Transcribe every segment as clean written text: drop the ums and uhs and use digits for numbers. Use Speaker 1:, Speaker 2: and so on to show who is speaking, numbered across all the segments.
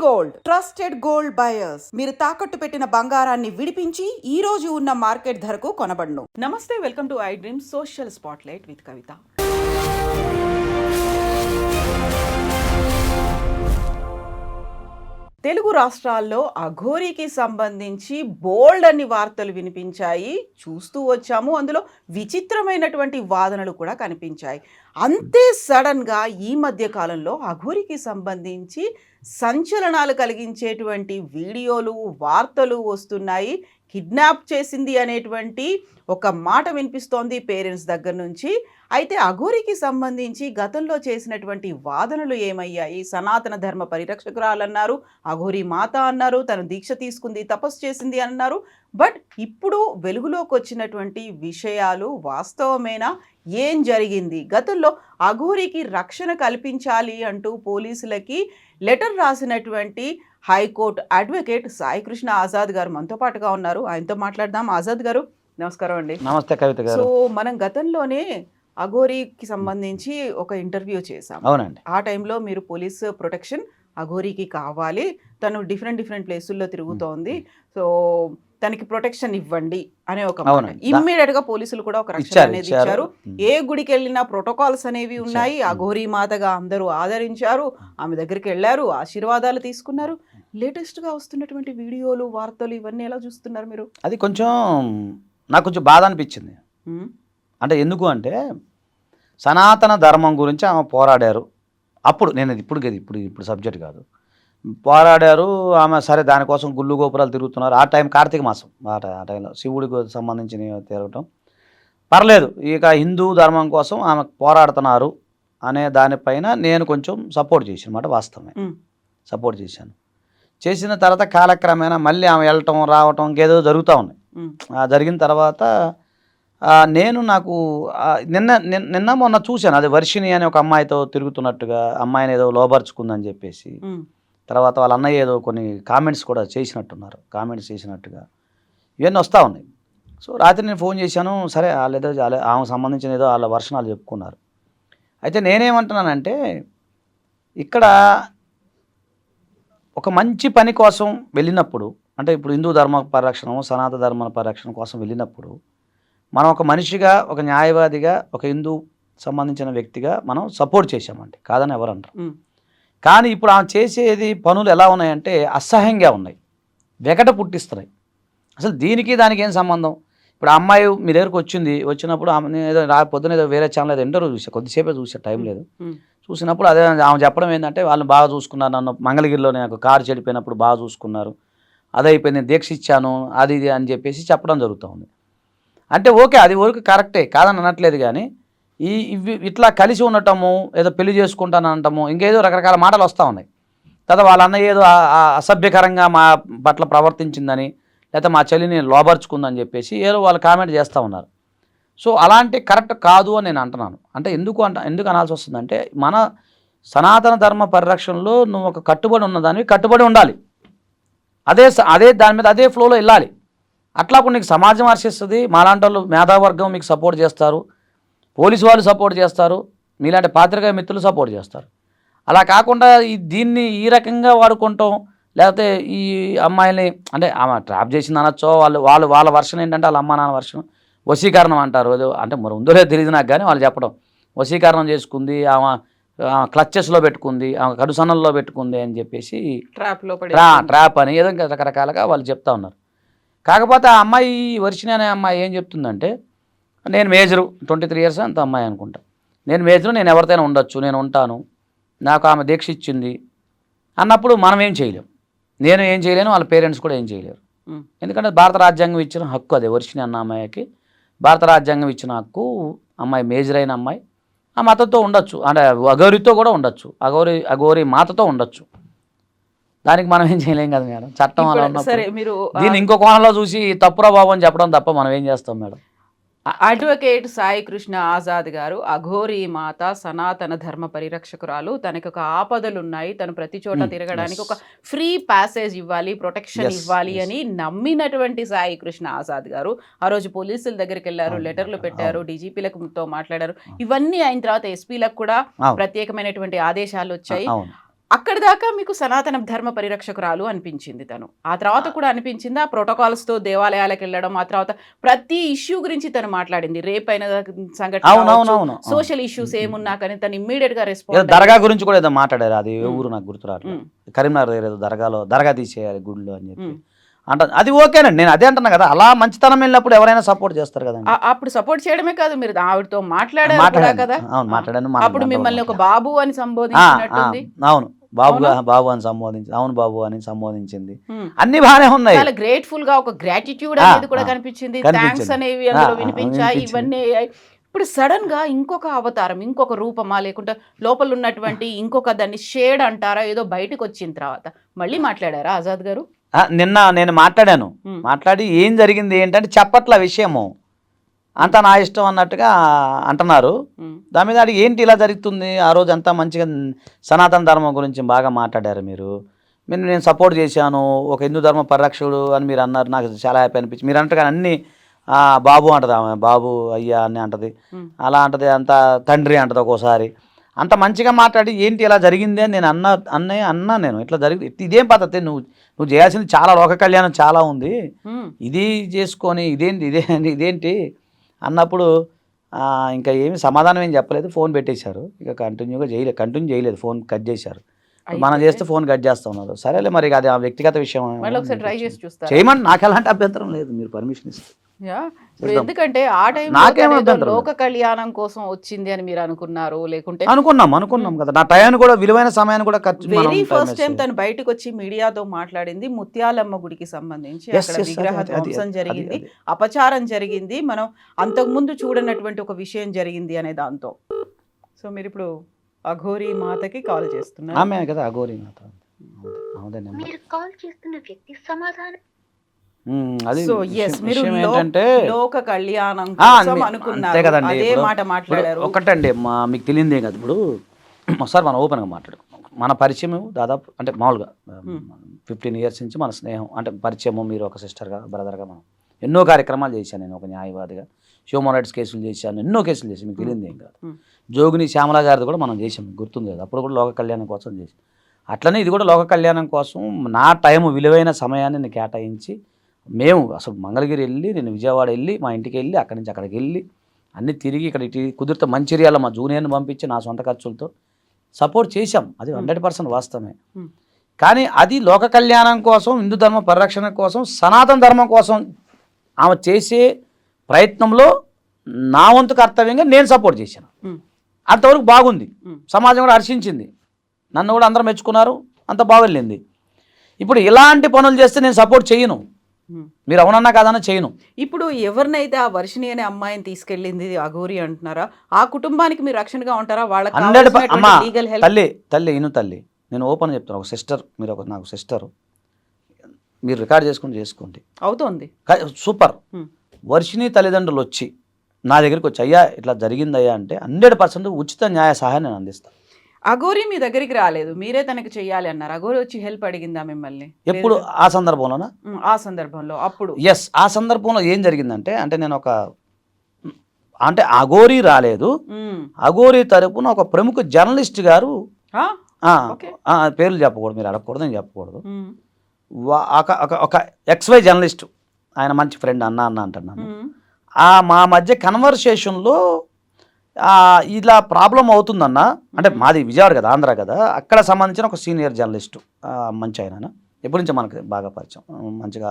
Speaker 1: Gold trusted gold buyers మీరు తాకట్టు పెట్టిన బంగారాన్ని విడిపించి ఈ రోజు ఉన్న మార్కెట్ ధరకు కొనబడును. నమస్తే, welcome to I dream social spotlight with Kavitha. Telugu రాష్ట్రాల్లో అఘోరీకి సంబంధించి బోల్డ్ అన్ని వార్తలు వినిపించాయి, చూస్తూ వచ్చాము. అందులో విచిత్రమైనటువంటి వాదనలు కూడా కనిపించాయి. అంతే సడన్గా ఈ మధ్య కాలంలో అఘోరీకి సంబంధించి సంచలనాలు కలిగించేటువంటి వీడియోలు, వార్తలు వస్తున్నాయి. కిడ్నాప్ చేసింది అనేటువంటి ఒక మాట వినిపిస్తోంది పేరెంట్స్ దగ్గర నుంచి. అయితే అఘోరీకి సంబంధించి గతంలో చేసినటువంటి వాదనలు ఏమయ్యాయి? సనాతన ధర్మ పరిరక్షకురాలన్నారు, అఘోరీ మాత అన్నారు, తను దీక్ష తీసుకుంది, తపస్సు చేసింది అన్నారు. బట్ ఇప్పుడు వెలుగులోకి వచ్చినటువంటి విషయాలు వాస్తవమేనా? ఏం జరిగింది? గతంలో అఘోరీకి రక్షణ కల్పించాలి అంటూ పోలీసులకి లెటర్ రాసినటువంటి హైకోర్టు అడ్వకేట్ సాయి కృష్ణ ఆజాద్ గారు మనతో పాటుగా ఉన్నారు. ఆయనతో మాట్లాడదాం. ఆజాద్ గారు నమస్కారం అండి.
Speaker 2: నమస్తే కవిత గారు.
Speaker 1: సో మనం గతంలోనే అఘోరీకి సంబంధించి ఒక ఇంటర్వ్యూ చేశాం.
Speaker 2: అవునండి.
Speaker 1: ఆ టైంలో మీరు పోలీస్ ప్రొటెక్షన్ అఘోరీకి కావాలి, తను డిఫరెంట్ ప్లేసుల్లో తిరుగుతోంది, సో తనకి ప్రొటెక్షన్ ఇవ్వండి అనే ఒక ఇమ్మీడియట్ గా పోలీసులు కూడా ఒక రక్షణ అనేది ఇచ్చారు. ఏ గుడికి వెళ్ళినా ప్రోటోకాల్స్ అనేవి ఉన్నాయి. అఘోరీ మాతగా అందరూ ఆదరించారు, ఆమె దగ్గరికి వెళ్ళారు, ఆశీర్వాదాలు తీసుకున్నారు. లేటెస్ట్ గా వస్తున్నటువంటి వీడియోలు, వార్తలు ఇవన్నీ ఎలా చూస్తున్నారు మీరు?
Speaker 2: అది నాకు కొంచెం బాధ అనిపించింది. అంటే ఎందుకు అంటే సనాతన ధర్మం గురించి ఆమె పోరాడారు. అప్పుడు నేను ఇప్పుడు సబ్జెక్ట్ కాదు, పోరాడారు ఆమె. సరే, దానికోసం గుళ్ళు గోపురాలు తిరుగుతున్నారు. ఆ టైం కార్తీక మాసం, ఆ టైంలో శివుడికి సంబంధించిన తిరగటం పర్లేదు. ఇక హిందూ ధర్మం కోసం ఆమె పోరాడుతున్నారు అనే దానిపైన నేను కొంచెం సపోర్ట్ చేశాను అన్నమాట. వాస్తవమే సపోర్ట్ చేశాను. చేసిన తర్వాత కాలక్రమేణా మళ్ళీ ఆమె వెళ్ళటం రావటం ఇంకేదో జరుగుతూ ఉన్నాయి. జరిగిన తర్వాత నాకు నిన్న మొన్న చూశాను, అది వర్షిణి అనే ఒక అమ్మాయితో తిరుగుతున్నట్టుగా, అమ్మాయిని ఏదో లోబర్చుకుందని చెప్పేసి. తర్వాత వాళ్ళ అన్నయ్య ఏదో కొన్ని కామెంట్స్ కూడా చేసినట్టున్నారు, కామెంట్స్ చేసినట్టుగా ఇవన్నీ వస్తూ ఉన్నాయి. సో రాత్రి నేను ఫోన్ చేశాను. సరే, వాళ్ళేదో ఆమెకు సంబంధించిన ఏదో వాళ్ళ వర్షనాలు చెప్పుకున్నారు. అయితే నేనేమంటున్నానంటే, ఇక్కడ ఒక మంచి పని కోసం వెళ్ళినప్పుడు, అంటే ఇప్పుడు హిందూ ధర్మ పరిరక్షణ, సనాతన ధర్మ పరిరక్షణ కోసం వెళ్ళినప్పుడు మనం ఒక మనిషిగా, ఒక న్యాయవాదిగా, ఒక హిందూ సంబంధించిన వ్యక్తిగా మనం సపోర్ట్ చేశామండి, కాదని ఎవరు అంటారు. కానీ ఇప్పుడు ఆమె చేసేది పనులు ఎలా ఉన్నాయంటే అసహ్యంగా ఉన్నాయి, వెగట పుట్టిస్తున్నాయి. అసలు దీనికి దానికి ఏం సంబంధం? ఇప్పుడు ఆ అమ్మాయి మీ దగ్గరకు వచ్చినప్పుడు ఆమె ఏదో పొద్దున ఏదో వేరే ఛానల్ ఏదో ఇంటర్వ్యూ చూసా, కొద్దిసేపే చూసా, టైం లేదు. చూసినప్పుడు అదే ఆమె చెప్పడం ఏంటంటే, వాళ్ళని బాగా చూసుకున్నారు, నన్ను మంగళగిరిలో నాకు కారు చెడిపోయినప్పుడు బాగా చూసుకున్నారు, అదైపోయింది, నేను దీక్ష ఇచ్చాను, అది ఇది అని చెప్పేసి చెప్పడం జరుగుతూ ఉంది. అంటే ఓకే, అది వరకు కరెక్టే, కాదని అనట్లేదు. కానీ ఇట్లా కలిసి ఉండటము, ఏదో పెళ్లి చేసుకుంటాను అనటము, ఇంకేదో రకరకాల మాటలు వస్తూ ఉన్నాయి. తర్వాత వాళ్ళ అన్నయ్య ఏదో అసభ్యకరంగా మా పట్ల ప్రవర్తించిందని, లేకపోతే మా చెల్లిని లోబర్చుకుందని చెప్పేసి ఏదో వాళ్ళు కామెంట్ చేస్తూ ఉన్నారు. సో అలాంటి కరెక్ట్ కాదు అని నేను అంటున్నాను. అంటే ఎందుకు అనాల్సి వస్తుందంటే, మన సనాతన ధర్మ పరిరక్షణలో నువ్వు ఒక కట్టుబడి ఉన్నదానివి కట్టుబడి ఉండాలి, అదే దాని మీద అదే ఫ్లోలో వెళ్ళాలి. అట్లా ఇప్పుడు నీకు సమాజం హర్షిస్తుంది, మాలాంటి వాళ్ళు మేధావర్గం మీకు సపోర్ట్ చేస్తారు, పోలీసు వాళ్ళు సపోర్ట్ చేస్తారు, మీలాంటి పాత్రికేయ మిత్రులు సపోర్ట్ చేస్తారు. అలా కాకుండా దీన్ని ఈ రకంగా వాడుకుంటాం, లేకపోతే ఈ అమ్మాయిని అంటే ఆమె ట్రాప్ చేసింది అనొచ్చో, వాళ్ళ వర్షన్ ఏంటంటే వాళ్ళ అమ్మ నాన్న వర్షన్ వశీకరణం అంటారు. అంటే మరి ఉందో లేదో తెలియదు నాకు, కానీ వాళ్ళు చెప్పడం వశీకరణం చేసుకుంది, ఆమె క్లచెస్లో పెట్టుకుంది, ఆమె కడుసనల్లో పెట్టుకుంది అని చెప్పేసి ట్రాప్ అని ఏదో రకరకాలుగా వాళ్ళు చెప్తా ఉన్నారు. కాకపోతే ఆ అమ్మాయి వర్షిణి అనే అమ్మాయి ఏం చెప్తుందంటే, నేను మేజరు 23 years అంత అమ్మాయి అనుకుంటా, నేను మేజరు, నేను ఎవరితోనే ఉండొచ్చు, నేను ఉంటాను, నాకు ఆమె దీక్ష ఇచ్చింది అన్నప్పుడు మనం ఏం చేయలేం. నేను ఏం చేయలేను, వాళ్ళ పేరెంట్స్ కూడా ఏం చేయలేరు. ఎందుకంటే భారత రాజ్యాంగం ఇచ్చిన హక్కు అదే. వర్షిణి అన్న అమ్మాయికి భారత రాజ్యాంగం ఇచ్చిన హక్కు, అమ్మాయి మేజర్ అయిన అమ్మాయి ఆ మాతతో ఉండొచ్చు, అంటే అఘోరితో కూడా ఉండొచ్చు, అఘోరి మాతతో ఉండొచ్చు. దానికి మనం ఏం చేయలేం కదా మేడం, చట్టం అలా ఉన్నప్పుడు. దీన్ని ఇంకో కోణంలో చూసి తప్పురా బాబు అని చెప్పడం తప్ప మనం ఏం చేస్తాం మేడం?
Speaker 1: అడ్వకేట్ సాయి కృష్ణ ఆజాద్ గారు, అఘోరీ మాత సనాతన ధర్మ పరిరక్షకురాలు, తనకి ఒక ఆపదలు ఉన్నాయి, తను ప్రతి చోట తిరగడానికి ఒక ఫ్రీ ప్యాసేజ్ ఇవ్వాలి, ప్రొటెక్షన్ ఇవ్వాలి అని నమ్మినటువంటి సాయి కృష్ణ ఆజాద్ గారు ఆ రోజు పోలీసుల దగ్గరికి వెళ్ళారు, లెటర్లు పెట్టారు, డీజీపీలతో మాట్లాడారు. ఇవన్నీ అయిన తర్వాత ఎస్పీలకు కూడా ప్రత్యేకమైనటువంటి ఆదేశాలు వచ్చాయి. అక్కడి దాకా మీకు సనాతన ధర్మ పరిరక్షకురాలు అనిపించింది తను. ఆ తర్వాత కూడా అనిపించిందా ప్రోటోకాల్స్‌తో దేవాలయాలకు వెళ్ళడం, ఆ తర్వాత ప్రతి ఇష్యూ గురించి తను మాట్లాడింది. రేప్ అయిన సంఘటన కావచ్చు,
Speaker 2: అవునవునవును.
Speaker 1: సోషల్ ఇష్యూస్ ఏమున్నా కానీ తను ఇమ్మీడియేట్‌గా
Speaker 2: ఏదో
Speaker 1: రెస్పాండ్
Speaker 2: దర్గా గురించి కూడా ఏదో మాట్లాడారు. అది ఏ
Speaker 1: హ్మ్.
Speaker 2: ఊరు నాకు గుర్తు రావట్లేదు.
Speaker 1: హ్మ్.
Speaker 2: కరీంనగర్ దగ్గర ఏదో దర్గా తీసేయాలి గుడిలో అని చెప్పి
Speaker 1: హ్మ్.
Speaker 2: అంట. అది ఓకేనండి. నేను అదే అంటున్నా కదా, అలా మంచితనం వెళ్ళినప్పుడు ఎవరైనా సపోర్ట్ చేస్తారు కదండి.
Speaker 1: అప్పుడు సపోర్ట్ చేయడమే కాదు, మీరు ఆవిడతో మాట్లాడారు కూడా
Speaker 2: మాట్లాడాను.
Speaker 1: కదా!
Speaker 2: అవును,
Speaker 1: ఆ!
Speaker 2: మాట్లాడాను.
Speaker 1: అప్పుడు మిమ్మల్ని ఒక
Speaker 2: మాట్లాడాను.
Speaker 1: బాబు అని
Speaker 2: ఆ! ఆ!
Speaker 1: సంబోధించినట్టుంది.
Speaker 2: అవును. బాబుగా
Speaker 1: అవునా?
Speaker 2: బాబు అని సంబోధించి, అవును బాబు అని సంబోధించింది.
Speaker 1: హ్మ్.
Speaker 2: అన్నీ బాగానే ఉన్నాయి.
Speaker 1: చాలా గ్రేట్‌ఫుల్‌గా ఒక గ్రాటిట్యూడ్
Speaker 2: ఆ!
Speaker 1: అనేది కూడా
Speaker 2: ఆ!
Speaker 1: కనిపించింది. థాంక్స్
Speaker 2: కనిపించింది.
Speaker 1: అనేవి
Speaker 2: ఆ!
Speaker 1: అందులో
Speaker 2: ఆ!
Speaker 1: వినిపించాయి.
Speaker 2: వినిపించింది.
Speaker 1: ఇవన్నీ అయ్యాయి. ఇప్పుడు సడెన్‌గా ఇంకొక అవతారం, ఇంకొక రూపమా? లేకుంటే లోపల ఉన్నటువంటి ఇంకొక దాన్ని షేడ్ అంటారా? ఏదో బయటకొచ్చిన తర్వాత మళ్ళీ మాట్లాడారా ఆజాద్ గారు?
Speaker 2: నిన్న నేను మాట్లాడాను.
Speaker 1: హ్మ్.
Speaker 2: మాట్లాడి ఏం జరిగింది ఏంటంటే చెప్పట్ల విషయము.
Speaker 1: హ్మ్.
Speaker 2: అంతా నా ఇష్టం అన్నట్టుగా అంటున్నారు.
Speaker 1: హ్మ్.
Speaker 2: దాని మీద అడిగి ఏంటి ఇలా జరుగుతుంది? ఆ రోజు అంతా మంచిగా సనాతన ధర్మం గురించి బాగా మాట్లాడారు మీరు. నేను సపోర్ట్ చేశాను. ఒక హిందూ ధర్మ పరిరక్షకుడు అని మీరు అన్నారు. నాకు చాలా హ్యాపీ అనిపించింది. మీరు అన్నట్టుగా అన్నీ బాబు అంటది ఆమె. బాబు, అయ్యా అని అంటది.
Speaker 1: హ్మ్.
Speaker 2: అలా అంటది. అంతా తండ్రి అంటది ఒక్కోసారి. అంత మంచిగా మాట్లాడి ఏంటి ఇలా జరిగింది అని నేను అన్నా నేను. ఇట్లా జరిగింది ఇదేం పద్ధతి? నువ్వు నువ్వు చేయాల్సింది చాలా లోక కళ్యాణం చాలా ఉంది.
Speaker 1: హ్మ్.
Speaker 2: ఇది చేసుకొని ఇదేంటి అన్నప్పుడు ఇంకా ఏమి సమాధానం ఏం చెప్పలేదు. ఫోన్ పెట్టేశారు. ఇక కంటిన్యూ చేయలేదు. ఫోన్ కట్ చేశారు. మనం
Speaker 1: అయితే
Speaker 2: చేస్తే ఫోన్ కట్ చేస్తా ఉన్నారు. సరేలే మరి అది ఆ వ్యక్తిగత విషయం
Speaker 1: మళ్ళీ ఒకసారి ట్రై
Speaker 2: అనిపించింది.
Speaker 1: చేసి చూస్తారా?
Speaker 2: చేయమని నాకు ఎలాంటి అభ్యంతరం లేదు. మీరు పర్మిషన్ ఇస్తే
Speaker 1: యాహ్! ఇప్పుడు
Speaker 2: చూద్దాం.
Speaker 1: ఎందుకంటే ఆ టైంలో
Speaker 2: నాకేం
Speaker 1: తనేదో
Speaker 2: అభ్యంతరం లేదు.
Speaker 1: లోక కళ్యాణం కోసం వచ్చింది అని మీరు అనుకున్నారో, లేకుంటే హ్మ్.
Speaker 2: అనుకున్నాం కదా. నా టయాన్ని కూడా, విలువైన సమయాన్ని కూడా మనం
Speaker 1: very
Speaker 2: time
Speaker 1: first
Speaker 2: waste
Speaker 1: time
Speaker 2: చేయాలి.
Speaker 1: తను బయటకొచ్చి మీడియాతో మాట్లాడింది ముత్యాలమ్మ గుడికి సంబంధించి.
Speaker 2: యెస్.
Speaker 1: అక్కడ
Speaker 2: యెస్.
Speaker 1: విగ్రహ
Speaker 2: అది అది
Speaker 1: ధ్వంసం
Speaker 2: అది అది
Speaker 1: జరిగింది,
Speaker 2: అది
Speaker 1: అపచారం జరిగింది. మనం అంతకుముందు చూడనటువంటి ఒక విషయం జరిగింది అనే దాంతో. సో, మీరిప్పుడు అఘోరి మాతకి కాల్ చేస్తున్నారా?
Speaker 2: ఆమె కదా అఘోరి మాత. ఆమెదే నెంబర్.
Speaker 3: మీరు కాల్ చేస్తున్న వ్యక్తి సమాధానం
Speaker 2: అది
Speaker 1: సో,
Speaker 2: విషయం.
Speaker 1: యెస్, మీరు
Speaker 2: విషయం ఏంటంటే
Speaker 1: లోక కళ్యాణం
Speaker 2: ఆ!
Speaker 1: కోసం
Speaker 2: అంతే
Speaker 1: అనుకున్నారు.
Speaker 2: కదండీ.
Speaker 1: అదే
Speaker 2: ఇప్పుడు
Speaker 1: మాట
Speaker 2: ఇప్పుడు
Speaker 1: మాట్లాడారు.
Speaker 2: ఒకటండి మీకు తెలియనిదేం కాదు. ఇప్పుడు ఒకసారి మనం ఓపెన్‌గా మాట్లాడుకుందాం. మన పరిచయం దాదాపు అంటే మామూలుగా
Speaker 1: హ్మ్.
Speaker 2: 15 ఇయర్స్ నుంచి మన స్నేహం అంటే పరిచయము. మీరు ఒక సిస్టర్‌గా, బ్రదర్‌గా మనం ఎన్నో కార్యక్రమాలు చేశాను. నేను ఒక న్యాయవాదిగా. హ్యూమన్ రైట్స్ కేసులు చేశాను. ఎన్నో కేసులు చేశాను. మీకు
Speaker 1: హ్మ్.
Speaker 2: తెలియనిదేం కాదు.
Speaker 1: హ్మ్.
Speaker 2: జోగిని శ్యామల గారిది కూడా మనం చేసాం. మీకు గుర్తుంది కదా. అప్పుడు కూడా లోక కళ్యాణం కోసం చేసాం. అట్లనే ఇది కూడా లోక కళ్యాణం కోసం నా టైం విలువైన సమయాన్ని నేను కేటాయించి మేము అసలు మంగళగిరి వెళ్ళి, నేను విజయవాడ వెళ్ళి, మా ఇంటికి వెళ్ళి, అక్కడి నుంచి అక్కడికి వెళ్ళి అన్నీ తిరిగి ఇక్కడ ఇటు కుదిరితే మంచిర్యాల మా జూనియర్ని పంపించి నా సొంత ఖర్చులతో సపోర్ట్ చేశాం. అది
Speaker 1: హ్మ్.
Speaker 2: 100% వాస్తవమే.
Speaker 1: హ్మ్.
Speaker 2: కానీ అది లోక కళ్యాణం కోసం, హిందూ ధర్మ పరిరక్షణ కోసం, సనాతన ధర్మం కోసం ఆమె చేసే ప్రయత్నంలో నా వంతు కర్తవ్యంగా నేను సపోర్ట్ చేశాను.
Speaker 1: హ్మ్.
Speaker 2: అంతవరకు బాగుంది.
Speaker 1: హ్మ్.
Speaker 2: సమాజం కూడా హర్షించింది. నన్ను కూడా అందరూ మెచ్చుకున్నారు. అంత బాగెళ్ళింది. ఇప్పుడు ఇలాంటి పనులు చేస్తే నేను సపోర్ట్ చేయను.
Speaker 1: హ్మ్.
Speaker 2: మీరు అవునన్నా కాదన్నా చేయను.
Speaker 1: ఇప్పుడు ఎవరినైతే ఆ వర్షిణి అనే అమ్మాయిని తీసుకెళ్ళింది అఘోరి అంటున్నారా, ఆ కుటుంబానికి మీరు రక్షణగా ఉంటారా? వాళ్ళకి
Speaker 2: 100 అమ్మా
Speaker 1: కావాల్సినటువంటి లీగల్ హెల్ప్
Speaker 2: తల్లి ఇను తల్లి. నేను ఓపెన్ చెప్తాను. ఒక సిస్టర్, మీరు నాకు సిస్టర్. మీరు రికార్డ్ చేసుకోండి.
Speaker 1: అవుతోంది.
Speaker 2: సూపర్.
Speaker 1: హ్మ్.
Speaker 2: వర్షిణి తల్లిదండ్రులు వచ్చి నా దగ్గరికి వచ్చి అయ్యా ఇట్లా జరిగిందయ్యా అంటే 100% ఉచిత న్యాయ సహాయం నేను అందిస్తాను.
Speaker 1: అఘోరి మీ దగ్గరికి రాలేదు. మీరే తనకి చెయ్యాలి అన్నారు. అఘోరి వచ్చి హెల్ప్ అడిగిందా మిమ్మల్ని?
Speaker 2: ఎప్పుడు
Speaker 1: లేదు.
Speaker 2: ఆ సందర్భంలోనా?
Speaker 1: ఆ సందర్భంలో అప్పుడు.
Speaker 2: ఎస్. ఆ సందర్భంలో ఏం జరిగిందంటే అంటే నేను అంటే అఘోరి రాలేదు.
Speaker 1: హ్మ్.
Speaker 2: అఘోరి తరపున ఒక ప్రముఖ జర్నలిస్ట్ గారు
Speaker 1: ఆ!
Speaker 2: ఆ,
Speaker 1: ఓకే.
Speaker 2: పేర్లు చెప్పకూడదు, మీరు అడగకూడదు, నేను చెప్పకూడదు.
Speaker 1: హ్మ్.
Speaker 2: ఒక XY జర్నలిస్ట్, ఆయన మంచి ఫ్రెండ్, అన్న అంటున్నాను.
Speaker 1: హ్మ్.
Speaker 2: మా మధ్య కన్వర్సేషన్లో ఇలా ప్రాబ్లం అవుతుందన్న. అంటే మాది విజయవాడ కదా, ఆంధ్ర కదా. అక్కడ సంబంధించిన ఒక సీనియర్ జర్నలిస్టు, మంచి ఆయన, ఎప్పటి నుంచో మనకు బాగా పరిచయం, మంచిగా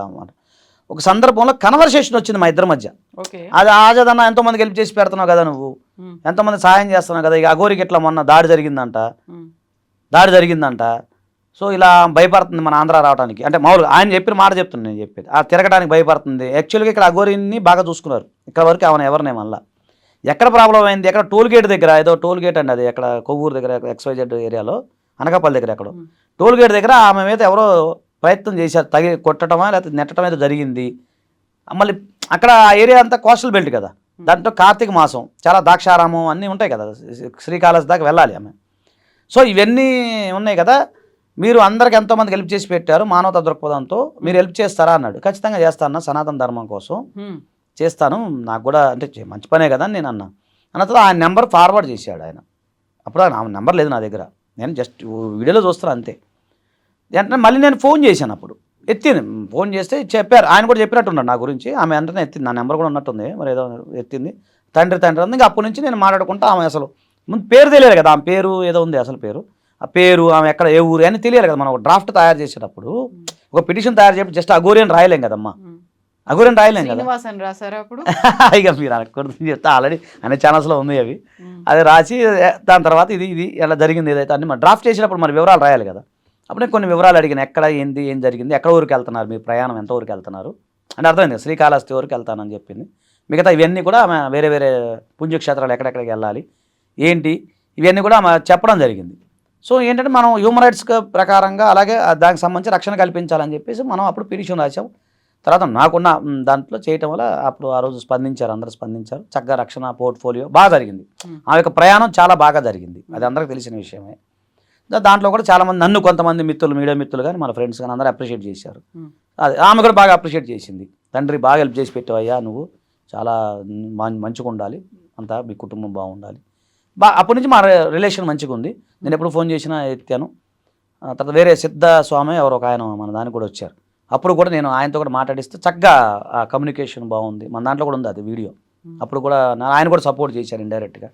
Speaker 2: ఒక సందర్భంలో కన్వర్సేషన్ వచ్చింది మా ఇద్దరి మధ్య.
Speaker 1: ఓకే.
Speaker 2: అది ఆజదన్న ఎంతోమందికి హెల్ప్ చేసి పెడుతున్నావు కదా నువ్వు,
Speaker 1: హ్మ్.
Speaker 2: ఎంతోమంది సహాయం చేస్తున్నావు కదా. ఇక అఘోరికి ఇట్లా మొన్న దాడి జరిగిందంట. సో ఇలా భయపడుతుంది మన ఆంధ్ర రావడానికి. అంటే మామూలుగా ఆయన చెప్పిన మాట చెప్తున్నాను, నేను చెప్పేది. తిరగడానికి భయపడుతుంది. యాక్చువల్గా ఇక్కడ అఘోరిని బాగా చూసుకున్నారు. ఇక్కడ వరకు ఆమెను ఎవరినే మళ్ళా. ఎక్కడ ప్రాబ్లం అయింది? ఎక్కడ టోల్ గేట్ దగ్గర, ఏదో టోల్ గేట్ అండి అది, ఎక్కడ కొవ్వూరు దగ్గర, XYZ ఏరియాలో, అనకాపల్లి దగ్గర ఎక్కడో టోల్ గేట్ దగ్గర ఆమె మీద ఎవరో ప్రయత్నం చేశారు. కొట్టడమా లేకపోతే నెట్టడం అయితే జరిగింది. మళ్ళీ అక్కడ ఆ ఏరియా అంతా కోస్టల్ బెల్ట్ కదా. దాంట్లో కార్తీక మాసం, చాలా ద్రాక్షారామం అన్నీ ఉంటాయి కదా. శ్రీకాళహస్తి దాకా వెళ్ళాలి ఆమె. సో ఇవన్నీ ఉన్నాయి కదా. మీరు అందరికి ఎంతోమందికి హెల్ప్ చేసి పెట్టారు మానవతా దృక్పథంతో, మీరు హెల్ప్ చేస్తారా అన్నాడు. ఖచ్చితంగా చేస్తాను, సనాతన ధర్మం కోసం చేస్తాను, నాకు కూడా అంటే మంచి పనే కదా అని నేను అన్న తర్వాత ఆయన నెంబర్ ఫార్వర్డ్ చేశాడు ఆయన. అప్పుడు ఆ నెంబర్ లేదు నా దగ్గర. నేను జస్ట్ వీడియోలో చూస్తాను అంతే. వెంటనే మళ్ళీ నేను ఫోన్ చేశాను, అప్పుడు ఎత్తింది. ఫోన్ చేస్తే చెప్పారు, ఆయన కూడా చెప్పినట్టున్నాడు నా గురించి. ఆమె వెంటనే ఎత్తింది, నా నెంబర్ కూడా ఉన్నట్టుంది, మరి ఏదో ఎత్తింది. తండ్రి అంది. ఇంకా అప్పటి నుంచి నేను మాట్లాడుకుంటా. ఆమె అసలు ముందు పేరు తెలియాలి కదా, ఆమె పేరు ఏదో ఉంది అసలు పేరు, ఆ పేరు ఆమె ఎక్కడ ఏ ఊరు అని తెలియాలి కదా. మనం ఒక డ్రాఫ్ట్ తయారు చేసేటప్పుడు, ఒక పిటిషన్ తయారు చేసి జస్ట్ అఘోరి అని రాయలేం కదమ్మా, అఘోరి అని రాయలేం కదా.
Speaker 1: శ్రీనివాస్ అని రాశారు అప్పుడు.
Speaker 2: ఇక మీరు అనకూడదు చెప్తా, ఆల్రెడీ అనే ఛానల్స్లో ఉంది అవి. అది రాసి దాని తర్వాత ఇది ఎలా జరిగింది ఏదైతే అన్ని మనం డ్రాఫ్ట్ చేసినప్పుడు మరి వివరాలు రాయాలి కదా. అప్పుడు నేను కొన్ని వివరాలు అడిగిన, ఎక్కడ ఏంది ఏం జరిగింది, ఎక్కడ ఊరికి వెళ్తున్నారు, మీ ప్రయాణం ఎంత ఊరికి వెళ్తున్నారు అంటే అర్థమైంది, శ్రీకాళహస్తి ఊరికి వెళ్తానని చెప్పింది. మిగతా ఇవన్నీ కూడా ఆమె వేరే వేరే పుణ్యక్షేత్రాలు ఎక్కడెక్కడికి వెళ్ళాలి ఏంటి ఇవన్నీ కూడా ఆమె చెప్పడం జరిగింది. సో ఏంటంటే మనం హ్యూమన్ రైట్స్ ప్రకారంగా అలాగే దానికి సంబంధించి రక్షణ కల్పించాలని చెప్పేసి మనం అప్పుడు పిటిషన్ రాసాం. తర్వాత నాకున్న దాంట్లో చేయటం వల్ల అప్పుడు ఆ రోజు స్పందించారు, అందరూ స్పందించారు. చక్కగా రక్షణ పోర్ట్ఫోలియో బాగా జరిగింది. ఆ యొక్క ప్రయాణం చాలా బాగా జరిగింది, అది అందరికీ తెలిసిన విషయమే. దాంట్లో కూడా చాలామంది నన్ను కొంతమంది మిత్రులు, మీడియా మిత్రులు కానీ మన ఫ్రెండ్స్ కానీ అందరూ అప్రిషియేట్ చేశారు. అది ఆమె కూడా బాగా అప్రిషియేట్ చేసింది. తండ్రి బాగా హెల్ప్ చేసి పెట్టావయ్యా, నువ్వు చాలా మంచిగా ఉండాలి, అంతా మీ కుటుంబం బాగుండాలి. అప్పటి నుంచి మా రిలేషన్ మంచిగా ఉంది. నేను ఎప్పుడు ఫోన్ చేసినా ఎత్తాను. తర్వాత వేరే సిద్ధ స్వామి ఎవరు ఒక ఆయన మన దానికి కూడా వచ్చారు. అప్పుడు కూడా నేను ఆయనతో కూడా మాట్లాడిస్తే చక్కగా ఆ కమ్యూనికేషన్ బాగుంది. మన దాంట్లో కూడా ఉంది అది వీడియో. అప్పుడు కూడా ఆయన కూడా సపోర్ట్ చేశారు ఇండైరెక్ట్గా.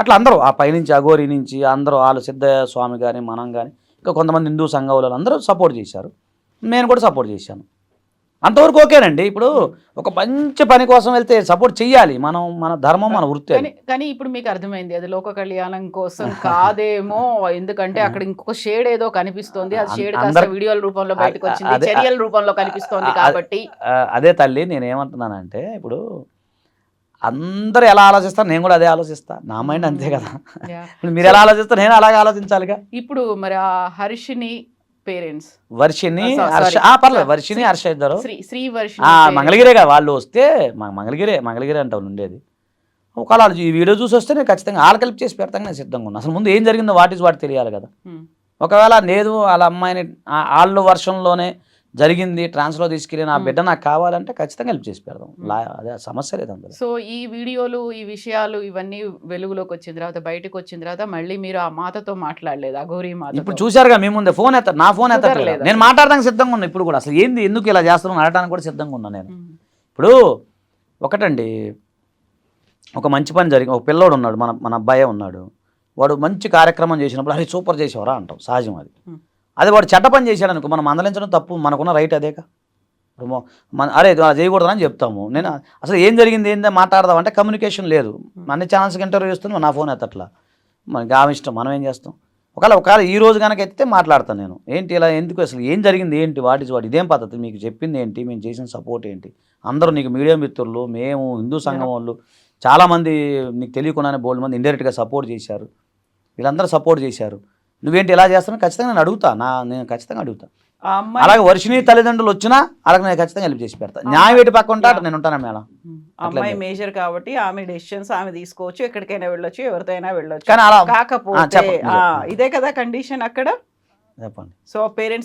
Speaker 2: అట్లా అందరూ ఆ పైనుంచి అఘోరి నుంచి అందరూ వాళ్ళు సిద్ధ స్వామి కానీ మనం కానీ ఇంకా కొంతమంది హిందూ సంఘం అందరూ సపోర్ట్ చేశారు, నేను కూడా సపోర్ట్ చేశాను. అంతవరకు ఓకేనండి. ఇప్పుడు ఒక మంచి పని కోసం వెళ్తే సపోర్ట్ చెయ్యాలి, మనం మన ధర్మం మన వృత్తి.
Speaker 1: కానీ ఇప్పుడు మీకు అర్థమైంది అది లోక కళ్యాణం కోసం కాదేమో, ఎందుకంటే అక్కడ ఇంకొక షేడ్ ఏదో కనిపిస్తోంది. అది షేడ్ కాస్త వీడియోల రూపంలో బయటకు వచ్చింది, చర్యల రూపంలో కనిపిస్తోంది కాబట్టి.
Speaker 2: అదే తల్లి నేను ఏమంటున్నానంటే, ఇప్పుడు అందరూ ఎలా ఆలోచిస్తారు నేను కూడా అదే ఆలోచిస్తా, నా మైండ్ అంతే కదా. మీరు ఎలా ఆలోచిస్తారు నేను అలాగే ఆలోచించాలిగా.
Speaker 1: ఇప్పుడు మరి ఆ హర్షిని పేరెంట్స్
Speaker 2: వర్షిని హర్ష పర్లేదు, వర్షిని హర్ష ఇద్దరు
Speaker 1: శ్రీ వర్షి
Speaker 2: మంగళగిరేగా వాళ్ళు వస్తే మంగళగిరే అంటావు ఉండేది. ఒకవేళ ఈ వీడియో చూసి వస్తే నేను ఖచ్చితంగా వాళ్ళకి హెల్ప్ చేసి పెడతాను, నేను సిద్ధంగా ఉన్నా. అసలు ముందు ఏం జరిగిందో వాట్ తెలియాలి కదా. ఒకవేళ లేదు వాళ్ళ అమ్మాయిని వాళ్ళ వర్షంలోనే జరిగింది, ట్రాన్స్లో తీసుకెళ్ళి నా బిడ్డ నాకు కావాలంటే ఖచ్చితంగా హెల్ప్ చేసి పెడదాం, అదే సమస్య లేదు అందులో.
Speaker 1: సో ఈ వీడియోలు ఈ విషయాలు ఇవన్నీ వెలుగులోకి వచ్చిన తర్వాత బయటకు వచ్చిన తర్వాత మళ్ళీ మీరు ఆ మాతతో మాట్లాడలేదు, అఘోరి మాత? ఇప్పుడు
Speaker 2: చూసారుగా మీ ముందే ఫోన్ ఎత్తారు, నా ఫోన్ ఎత్తలేదు, నేను మాట్లాడడానికి సిద్ధంగా ఉన్నా. ఇప్పుడు కూడా అసలు ఏంది ఎందుకు ఇలా చేస్తున్నాను అనడానికి కూడా సిద్ధంగా ఉన్నా నేను. ఇప్పుడు ఒకటండి, ఒక మంచి పని జరిగి ఒక పిల్లోడు ఉన్నాడు, మన అబ్బాయే ఉన్నాడు, వాడు మంచి కార్యక్రమం చేసినప్పుడు అరే సూపర్ చేసేవారా అంటాం, సహజం అది. అదే వాడు చెడ్డ పని చేశాడు అనుకో, మనం మందలించడం తప్పు, మనకున్న రైట్ అదేగా. ఇప్పుడు అరే చేయకూడదని చెప్తాము. నేను అసలు ఏం జరిగింది ఏందో మాట్లాడదాం అంటే కమ్యూనికేషన్ లేదు. అన్ని ఛానల్స్కి ఇంటర్వ్యూ ఇస్తున్నాం, నా ఫోన్ ఎత్తట్లా, మనకి ఆమె ఇష్టం, మనం ఏం చేస్తాం. ఒకవేళ ఈ రోజు కనుక ఎత్తితే మాట్లాడతాను నేను, ఏంటి ఇలా ఎందుకు, అసలు ఏం జరిగింది ఏంటి, వాట్ ఇదేం పద్ధతి, మీకు చెప్పింది ఏంటి, మేము చేసిన సపోర్ట్ ఏంటి, అందరూ నీకు మీడియా మిత్రులు, మేము హిందూ సంఘం వాళ్ళు చాలామంది నీకు తెలియకుండానే బోల్డ్ మంది ఇండైరెక్ట్గా సపోర్ట్ చేశారు, వీళ్ళందరూ సపోర్ట్ చేశారు, నువ్వేంటి ఇలా చేస్తాను ఖచ్చితంగా నేను అడుగుతా, నేను ఖచ్చితంగా అడుగుతా. అలాగే వర్షిని తల్లిదండ్రులు వచ్చినా అలాగే నేను ఖచ్చితంగా హెల్ప్ చేసి పెడతా. న్యాయం వేటి పక్క ఉంటా నేను ఉంటాను మేడం.
Speaker 1: అమ్మాయి మేజర్ కాబట్టి ఆమె డెసిషన్స్ ఆమె తీసుకోవచ్చు, ఎక్కడికైనా వెళ్ళొచ్చు, ఎవరితో అయినా వెళ్ళొచ్చు.
Speaker 2: కానీ అలా
Speaker 1: కాకపోతే ఇదే కదా కండిషన్ అక్కడ.
Speaker 2: చెప్పండి.
Speaker 1: So parents